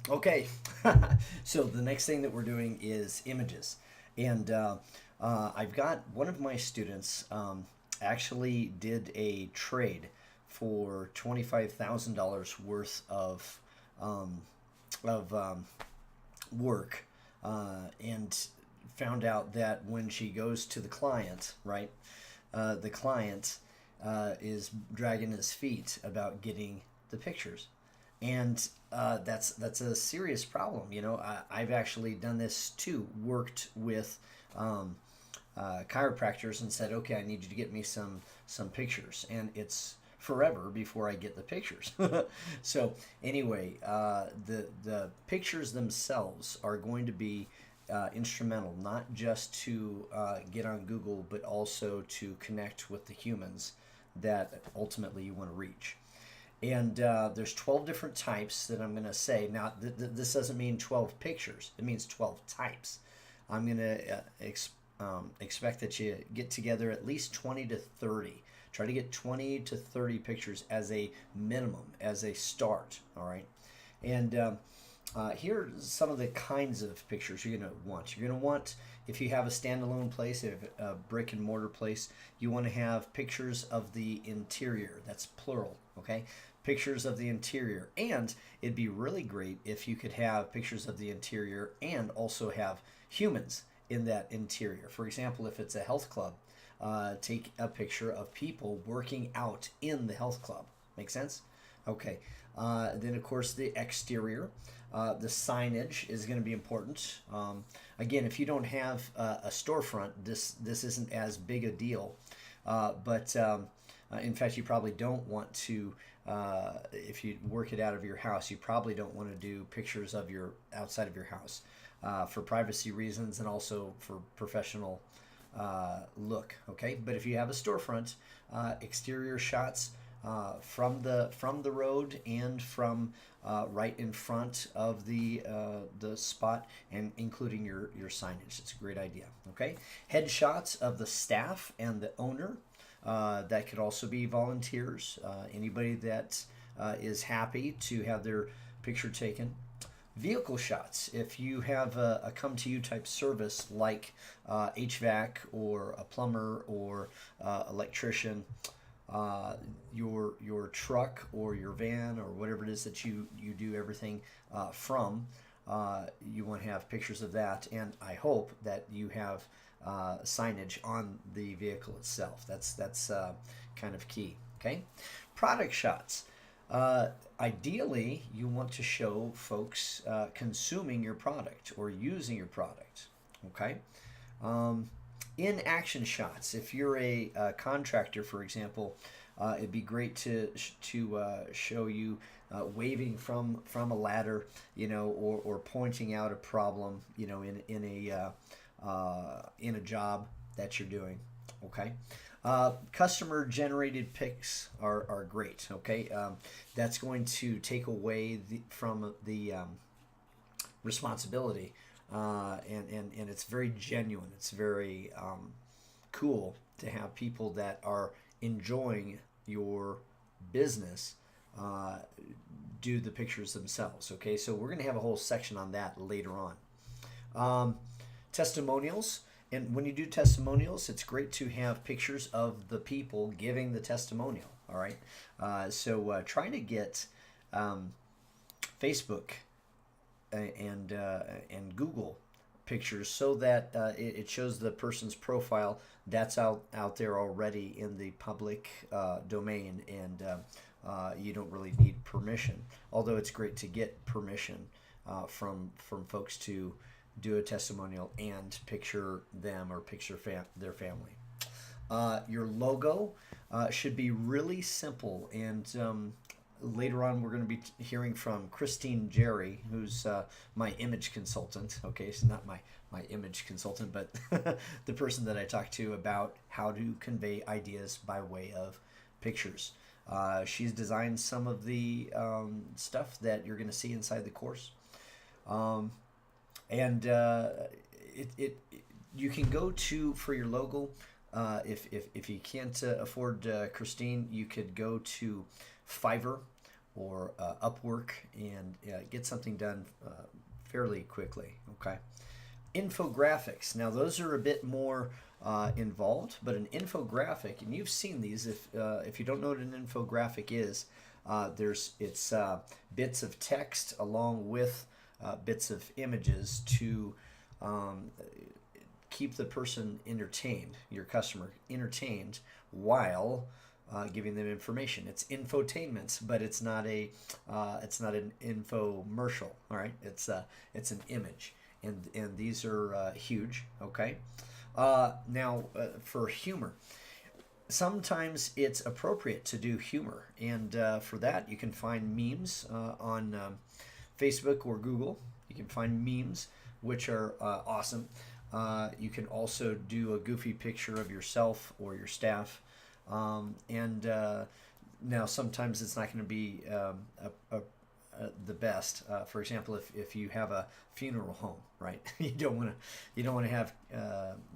Okay, so the next thing that we're doing is images. And I've got one of my students actually did a trade for $25,000 worth um, of work and found out that when she goes to the client, right, the client is dragging his feet about getting the pictures, and that's a serious problem. You know, I've actually done this too. Worked with um, chiropractors and said, okay, I need you to get me some pictures, and it's forever before I get the pictures. So anyway, the pictures themselves are going to be instrumental, not just to get on Google, but also to connect with the humans that ultimately you want to reach. And there's 12 different types that I'm going to say. Now, this doesn't mean 12 pictures. It means 12 types. I'm going to expect that you get together at least 20 to 30. Try to get 20 to 30 pictures as a minimum, as a start, all right? And here are some of the kinds of pictures you're going to want. You're going to want, if you have a standalone place, if a brick and mortar place, you want to have pictures of the interior. That's plural, okay? Pictures of the interior. And it'd be really great if you could have pictures of the interior and also have humans in that interior. For example, if it's a health club, take a picture of people working out in the health club. Make sense? Okay. Then, of course, the exterior. The signage is going to be important. Again, if you don't have a storefront, this isn't as big a deal. But in fact, you probably don't want to, if you work it out of your house, you probably don't want to do pictures of your outside of your house for privacy reasons and also for professional look. Okay, but if you have a storefront, exterior shots from the road and from right in front of the spot, and including your signage. It's a great idea. Okay, headshots of the staff and the owner. That could also be volunteers. Anybody that is happy to have their picture taken. Vehicle shots. If you have a come to you type service like HVAC or a plumber or electrician, your truck or your van or whatever it is that you do everything from, you want to have pictures of that, and I hope that you have signage on the vehicle itself. That's kind of key. Okay, product shots. Ideally, you want to show folks consuming your product or using your product. Okay. In action shots, if you're a contractor, for example, it'd be great to show you waving from a ladder, you know, or pointing out a problem, you know, in a job that you're doing. Okay. Customer generated pics are great. Okay. That's going to take away from the responsibility, and it's very genuine. It's very cool to have people that are enjoying your business do the pictures themselves. Okay, so we're going to have a whole section on that later on. Testimonials. And when you do testimonials, it's great to have pictures of the people giving the testimonial. All right. So try to get Facebook and Google pictures so that it shows the person's profile that's out there already in the public domain, and you don't really need permission. Although it's great to get permission from folks to do a testimonial and picture them or picture their family. Your logo should be really simple, and later on we're going to be hearing from Christine Jerry, who's my image consultant. Okay, she's not my image consultant, but the person that I talk to about how to convey ideas by way of pictures. She's designed some of the stuff that you're going to see inside the course. And you can go to, for your logo, if you can't afford Christine, you could go to Fiverr or Upwork and get something done fairly quickly. Okay. Infographics. Now those are a bit more involved, but an infographic, and you've seen these. If you don't know what an infographic is, it's bits of text along with bits of images to keep the person entertained, your customer entertained, while giving them information. It's infotainment, but it's not an infomercial. All right, it's an image, and these are huge. Okay, now for humor. Sometimes it's appropriate to do humor, and for that you can find memes on Facebook or Google. You can find memes, which are awesome. You can also do a goofy picture of yourself or your staff. And now sometimes it's not going to be the best. For example, if you have a funeral home, right? you don't want to have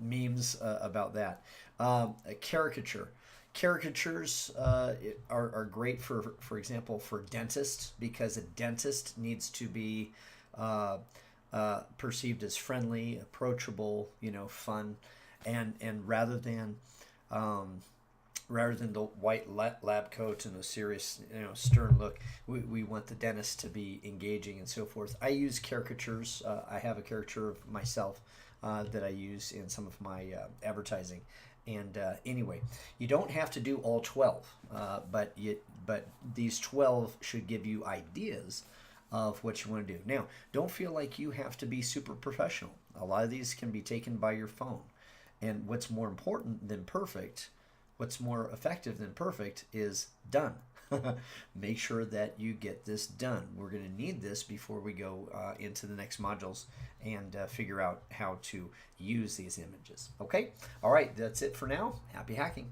memes about that. A caricature. Caricatures are great for example, for dentists, because a dentist needs to be perceived as friendly, approachable, fun, and rather than the white lab coat and the serious, stern look, we want the dentist to be engaging and so forth. I use caricatures. I have a caricature of myself that I use in some of my advertising. And anyway, you don't have to do all 12, but these 12 should give you ideas of what you want to do. Now, don't feel like you have to be super professional. A lot of these can be taken by your phone. And what's more important than perfect, what's more effective than perfect is done. Make sure that you get this done. We're going to need this before we go into the next modules and figure out how to use these images. Okay? All right, that's it for now. Happy hacking.